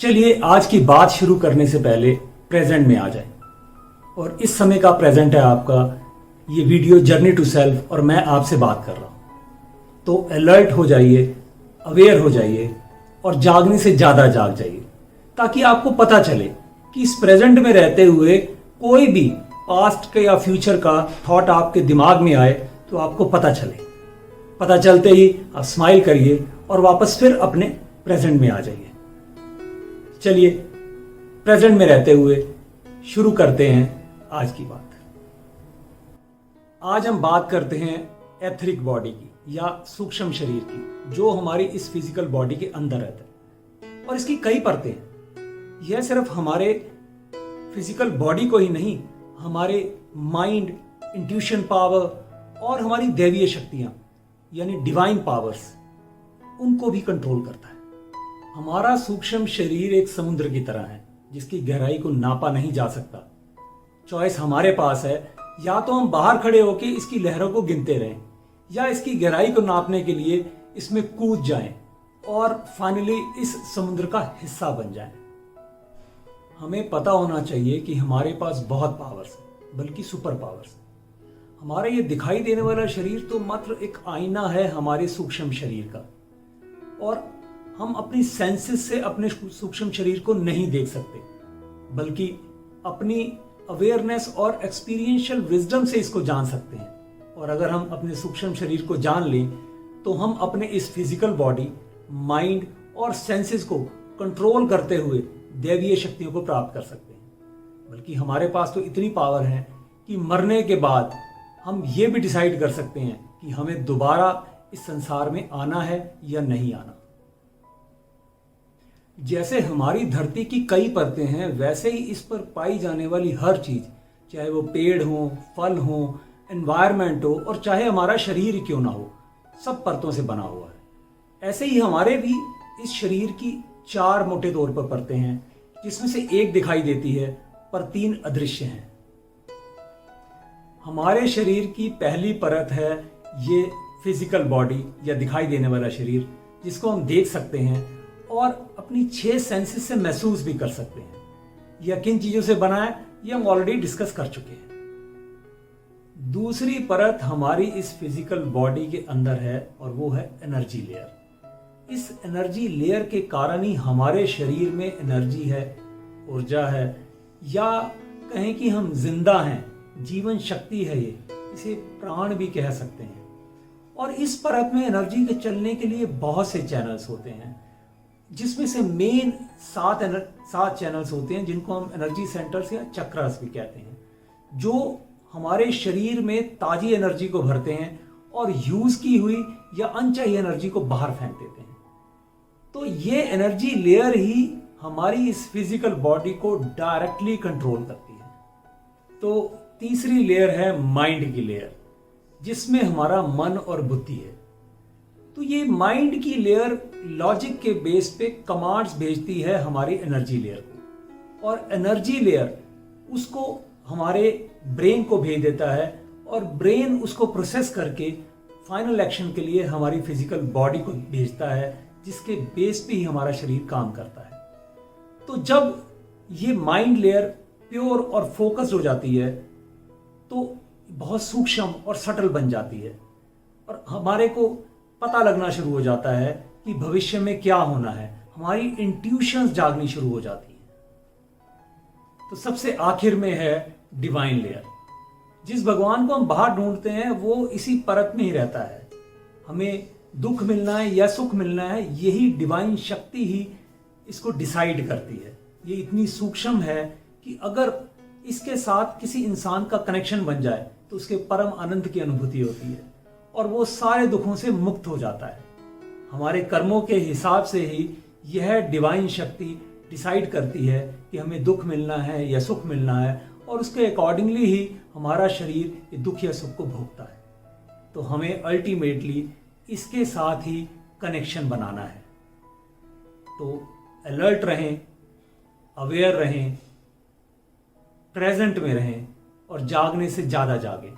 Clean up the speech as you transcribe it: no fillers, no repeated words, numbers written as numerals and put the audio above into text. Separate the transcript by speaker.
Speaker 1: चलिए आज की बात शुरू करने से पहले प्रेजेंट में आ जाए। और इस समय का प्रेजेंट है आपका ये वीडियो जर्नी टू सेल्फ और मैं आपसे बात कर रहा हूं। तो अलर्ट हो जाइए, अवेयर हो जाइए और जागने से ज्यादा जाग जाइए ताकि आपको पता चले कि इस प्रेजेंट में रहते हुए कोई भी पास्ट के या फ्यूचर का थॉट आपके दिमाग में आए तो आपको पता चले। पता चलते ही आप स्माइल करिए और वापस फिर अपने प्रेजेंट में आ जाइए। चलिए प्रेजेंट में रहते हुए शुरू करते हैं आज की बात। आज हम बात करते हैं एथरिक बॉडी की या सूक्ष्म शरीर की, जो हमारी इस फिजिकल बॉडी के अंदर रहता है। और इसकी कई परतें हैं। यह सिर्फ हमारे फिजिकल बॉडी को ही नहीं, हमारे माइंड, इंट्यूशन पावर और हमारी दैवीय शक्तियां यानी डिवाइन पावर्स, उनको भी कंट्रोल करता है। हमारा सूक्ष्म शरीर एक समुद्र की तरह है जिसकी गहराई को नापा नहीं जा सकता। चॉइस हमारे पास है, या तो हम बाहर खड़े होकर इसकी लहरों को गिनते रहें या इसकी गहराई को नापने के लिए इसमें कूद जाएं और फाइनली इस समुद्र का हिस्सा बन जाएं। हमें पता होना चाहिए कि हमारे पास बहुत पावर्स है, बल्कि सुपर पावर्स। हमारा ये दिखाई देने वाला शरीर तो मात्र एक आईना है हमारे सूक्ष्म शरीर का, और हम अपनी सेंसेस से अपने सूक्ष्म शरीर को नहीं देख सकते, बल्कि अपनी अवेयरनेस और एक्सपीरियंशियल विजडम से इसको जान सकते हैं। और अगर हम अपने सूक्ष्म शरीर को जान लें तो हम अपने इस फिजिकल बॉडी, माइंड और सेंसेस को कंट्रोल करते हुए दैवीय शक्तियों को प्राप्त कर सकते हैं। बल्कि हमारे पास तो इतनी पावर है कि मरने के बाद हम ये भी डिसाइड कर सकते हैं कि हमें दोबारा इस संसार में आना है या नहीं आना। जैसे हमारी धरती की कई परतें हैं, वैसे ही इस पर पाई जाने वाली हर चीज, चाहे वो पेड़ हो, फल हो, एनवायरनमेंट हो और चाहे हमारा शरीर ही क्यों ना हो, सब परतों से बना हुआ है। ऐसे ही हमारे भी इस शरीर की 4 मोटे तौर पर परतें हैं, जिसमें से एक दिखाई देती है पर 3 अदृश्य हैं। हमारे शरीर की पहली परत है ये फिजिकल बॉडी या दिखाई देने वाला शरीर, जिसको हम देख सकते हैं और अपनी 6 सेंसेस से महसूस भी कर सकते हैं। यह किन चीजों से बना है ये हम ऑलरेडी डिस्कस कर चुके हैं। दूसरी परत हमारी इस फिजिकल बॉडी के अंदर है और वो है एनर्जी लेयर। इस एनर्जी लेयर के कारण ही हमारे शरीर में एनर्जी है, ऊर्जा है, या कहें कि हम जिंदा हैं, जीवन शक्ति है। ये इसे प्राण भी कह सकते हैं। और इस परत में एनर्जी के चलने के लिए बहुत से चैनल्स होते हैं, जिसमें से मेन 7 चैनल्स होते हैं, जिनको हम एनर्जी सेंटर्स या चक्रास भी कहते हैं, जो हमारे शरीर में ताजी एनर्जी को भरते हैं और यूज की हुई या अनचाही एनर्जी को बाहर फेंक देते हैं। तो ये एनर्जी लेयर ही हमारी इस फिजिकल बॉडी को डायरेक्टली कंट्रोल करती है। तो तीसरी लेयर है माइंड की लेयर, जिसमें हमारा मन और बुद्धि है। तो ये माइंड की लेयर लॉजिक के बेस पे कमांड्स भेजती है हमारी एनर्जी लेयर को, और एनर्जी लेयर उसको हमारे ब्रेन को भेज देता है, और ब्रेन उसको प्रोसेस करके फाइनल एक्शन के लिए हमारी फिजिकल बॉडी को भेजता है, जिसके बेस पे ही हमारा शरीर काम करता है। तो जब ये माइंड लेयर प्योर और फोकस्ड हो जाती है तो बहुत सूक्ष्म और सटल बन जाती है, और हमारे को पता लगना शुरू हो जाता है कि भविष्य में क्या होना है। हमारी इंट्यूशंस जागनी शुरू हो जाती है। तो सबसे आखिर में है डिवाइन लेयर। जिस भगवान को हम बाहर ढूंढते हैं वो इसी परत में ही रहता है। हमें दुख मिलना है या सुख मिलना है, यही डिवाइन शक्ति ही इसको डिसाइड करती है। ये इतनी सूक्ष्म है कि अगर इसके साथ किसी इंसान का कनेक्शन बन जाए तो उसके परम आनंद की अनुभूति होती है और वो सारे दुखों से मुक्त हो जाता है। हमारे कर्मों के हिसाब से ही यह डिवाइन शक्ति डिसाइड करती है कि हमें दुख मिलना है या सुख मिलना है, और उसके अकॉर्डिंगली ही हमारा शरीर ये दुख या सुख को भोगता है। तो हमें अल्टीमेटली इसके साथ ही कनेक्शन बनाना है। तो अलर्ट रहें, अवेयर रहें, प्रेजेंट में रहें और जागने से ज्यादा जागें।